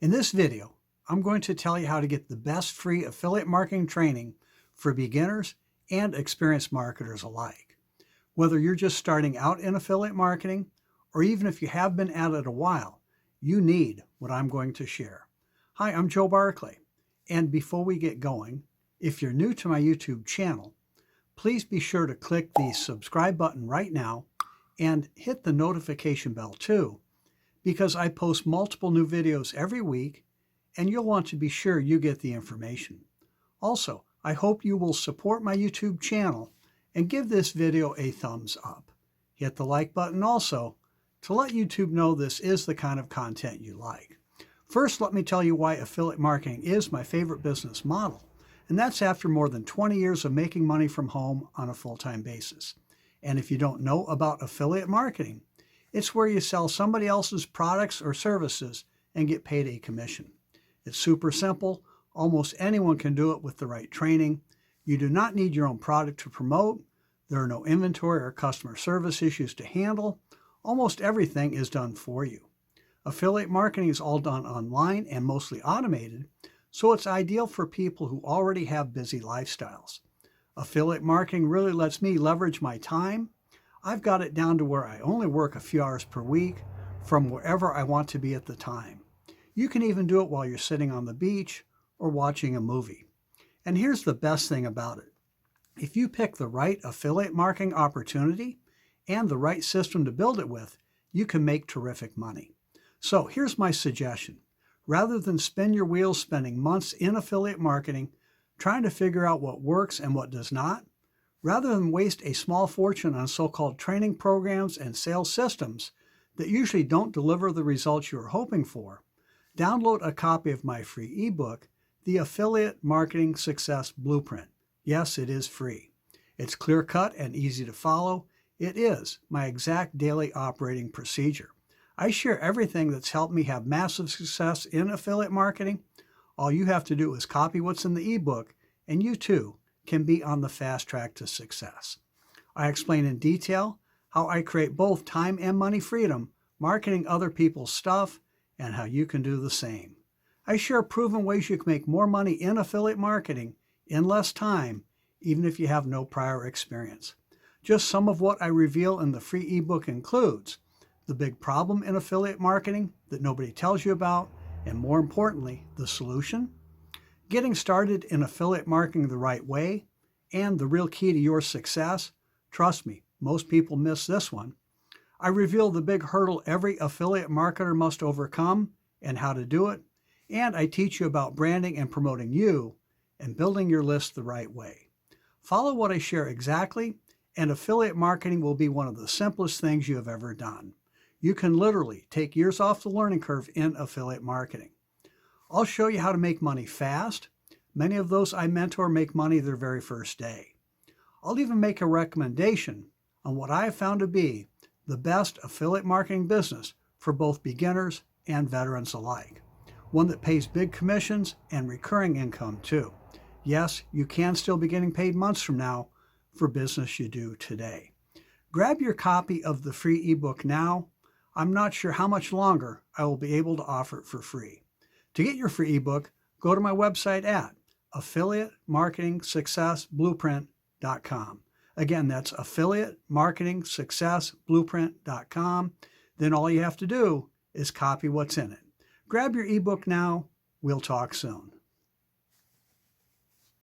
In this video, I'm going to tell you how to get the best free affiliate marketing training for beginners and experienced marketers alike. Whether you're just starting out in affiliate marketing, or even if you have been at it a while, you need what I'm going to share. Hi, I'm Joe Barclay, and before we get going, if you're new to my YouTube channel, please be sure to click the subscribe button right now and hit the notification bell too, because I post multiple new videos every week and you'll want to be sure you get the information. Also, I hope you will support my YouTube channel and give this video a thumbs up. Hit the like button also to let YouTube know this is the kind of content you like. First, let me tell you why affiliate marketing is my favorite business model, and that's after more than 20 years of making money from home on a full-time basis. And if you don't know about affiliate marketing, it's where you sell somebody else's products or services and get paid a commission. It's super simple. Almost anyone can do it with the right training. You do not need your own product to promote. There are no inventory or customer service issues to handle. Almost everything is done for you. Affiliate marketing is all done online and mostly automated, so it's ideal for people who already have busy lifestyles. Affiliate marketing really lets me leverage my time. I've got it down to where I only work a few hours per week from wherever I want to be at the time. You can even do it while you're sitting on the beach or watching a movie. And here's the best thing about it. If you pick the right affiliate marketing opportunity and the right system to build it with, you can make terrific money. So here's my suggestion. Rather than spin your wheels spending months in affiliate marketing trying to figure out what works and what does not, rather than waste a small fortune on so-called training programs and sales systems that usually don't deliver the results you are hoping for, download a copy of my free ebook, The Affiliate Marketing Success Blueprint. Yes, it is free. It's clear-cut and easy to follow. It is my exact daily operating procedure. I share everything that's helped me have massive success in affiliate marketing. All you have to do is copy what's in the ebook, and you too can be on the fast track to success. I explain in detail how I create both time and money freedom, marketing other people's stuff, and how you can do the same. I share proven ways you can make more money in affiliate marketing in less time, even if you have no prior experience. Just some of what I reveal in the free ebook includes the big problem in affiliate marketing that nobody tells you about, and more importantly, the solution, getting started in affiliate marketing the right way, and the real key to your success. Trust me, most people miss this one. I reveal the big hurdle every affiliate marketer must overcome and how to do it, and I teach you about branding and promoting you and building your list the right way. Follow what I share exactly, and affiliate marketing will be one of the simplest things you have ever done. You can literally take years off the learning curve in affiliate marketing. I'll show you how to make money fast. Many of those I mentor make money their very first day. I'll even make a recommendation on what I have found to be the best affiliate marketing business for both beginners and veterans alike. One that pays big commissions and recurring income too. Yes, you can still be getting paid months from now for business you do today. Grab your copy of the free ebook now. I'm not sure how much longer I will be able to offer it for free. To get your free ebook, go to my website at affiliatemarketingsuccessblueprint.com. Again, that's affiliatemarketingsuccessblueprint.com. Then all you have to do is copy what's in it. Grab your ebook now. We'll talk soon.